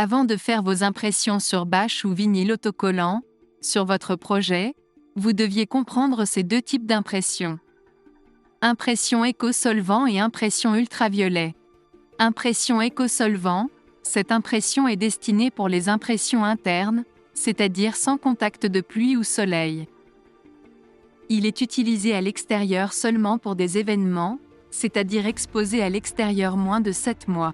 Avant de faire vos impressions sur bâche ou vinyle autocollant, sur votre projet, vous deviez comprendre ces deux types d'impression. Impression éco-solvant et impression ultraviolet. Impression éco-solvant, cette impression est destinée pour les impressions internes, c'est-à-dire sans contact de pluie ou soleil. Il est utilisé à l'extérieur seulement pour des événements, c'est-à-dire exposé à l'extérieur moins de 7 mois.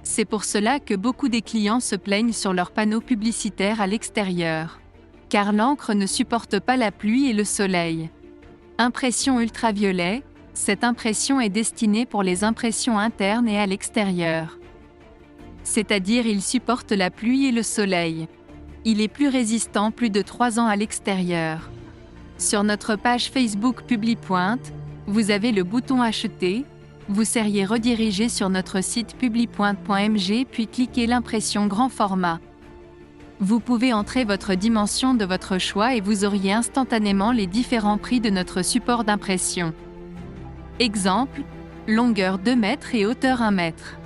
C'est pour cela que beaucoup des clients se plaignent sur leurs panneaux publicitaires à l'extérieur. Car l'encre ne supporte pas la pluie et le soleil. Impression ultraviolet, cette impression est destinée pour les impressions internes et à l'extérieur. C'est-à-dire il supporte la pluie et le soleil. Il est plus résistant plus de 3 ans à l'extérieur. Sur notre page Facebook Publipointe, vous avez le bouton Acheter. Vous seriez redirigé sur notre site publipointe.mg puis cliquez l'impression grand format. Vous pouvez entrer votre dimension de votre choix et vous auriez instantanément les différents prix de notre support d'impression. Exemple, longueur 2 mètres et hauteur 1 mètre.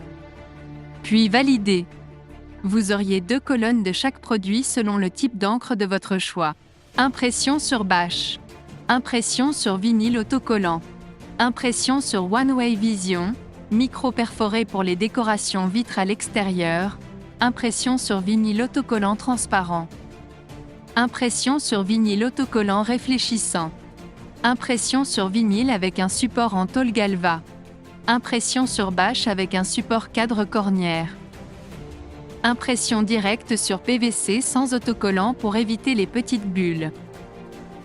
Puis valider. Vous auriez 2 colonnes de chaque produit selon le type d'encre de votre choix. Impression sur bâche. Impression sur vinyle autocollant. Impression sur One Way Vision, micro-perforé pour les décorations vitres à l'extérieur. Impression sur vinyle autocollant transparent. Impression sur vinyle autocollant réfléchissant. Impression sur vinyle avec un support en tôle galva. Impression sur bâche avec un support cadre cornière. Impression directe sur PVC sans autocollant pour éviter les petites bulles.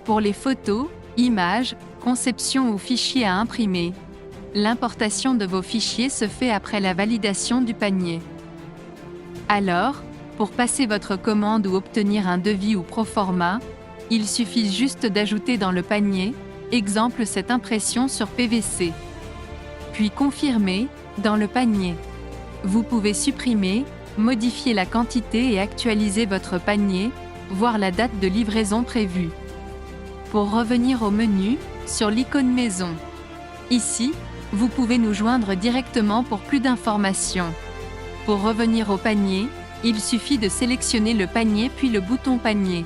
Pour les photos, images, conception ou fichiers à imprimer. L'importation de vos fichiers se fait après la validation du panier. Alors, pour passer votre commande ou obtenir un devis ou proforma, il suffit juste d'ajouter dans le panier, exemple cette impression sur PVC. Puis confirmer, dans le panier. Vous pouvez supprimer, modifier la quantité et actualiser votre panier, voir la date de livraison prévue. Pour revenir au menu, sur l'icône maison. Ici, vous pouvez nous joindre directement pour plus d'informations. Pour revenir au panier, il suffit de sélectionner le panier puis le bouton panier.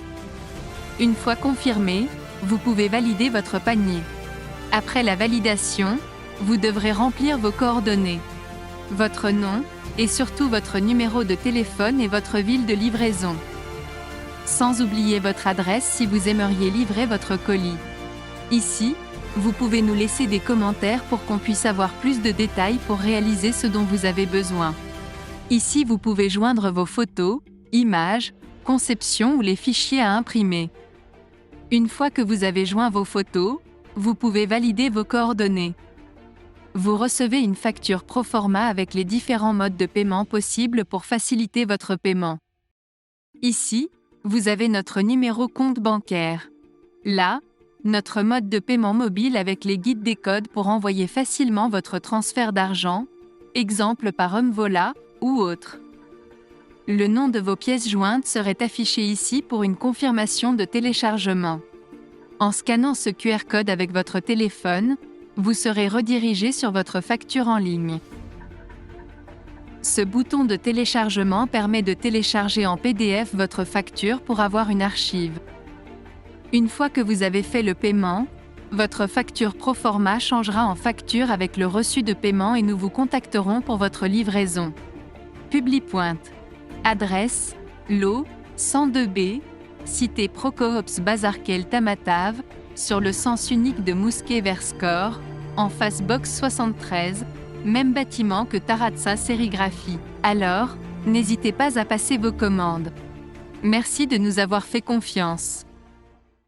Une fois confirmé, vous pouvez valider votre panier. Après la validation, vous devrez remplir vos coordonnées. Votre nom, et surtout votre numéro de téléphone et votre ville de livraison. Sans oublier votre adresse si vous aimeriez livrer votre colis. Ici, vous pouvez nous laisser des commentaires pour qu'on puisse avoir plus de détails pour réaliser ce dont vous avez besoin. Ici, vous pouvez joindre vos photos, images, conceptions ou les fichiers à imprimer. Une fois que vous avez joint vos photos, vous pouvez valider vos coordonnées. Vous recevez une facture proforma avec les différents modes de paiement possibles pour faciliter votre paiement. Ici, vous avez notre numéro compte bancaire. Là, notre mode de paiement mobile avec les guides des codes pour envoyer facilement votre transfert d'argent, exemple par Mvola ou autre. Le nom de vos pièces jointes serait affiché ici pour une confirmation de téléchargement. En scannant ce QR code avec votre téléphone, vous serez redirigé sur votre facture en ligne. Ce bouton de téléchargement permet de télécharger en PDF votre facture pour avoir une archive. Une fois que vous avez fait le paiement, votre facture proforma changera en facture avec le reçu de paiement et nous vous contacterons pour votre livraison. Publipointe. Adresse, lot, 102B, cité Procoops Bazarkel Tamatave, sur le sens unique de Mousquet vers Score, en face box 73, même bâtiment que Taratsa Sérigraphie. Alors, n'hésitez pas à passer vos commandes. Merci de nous avoir fait confiance.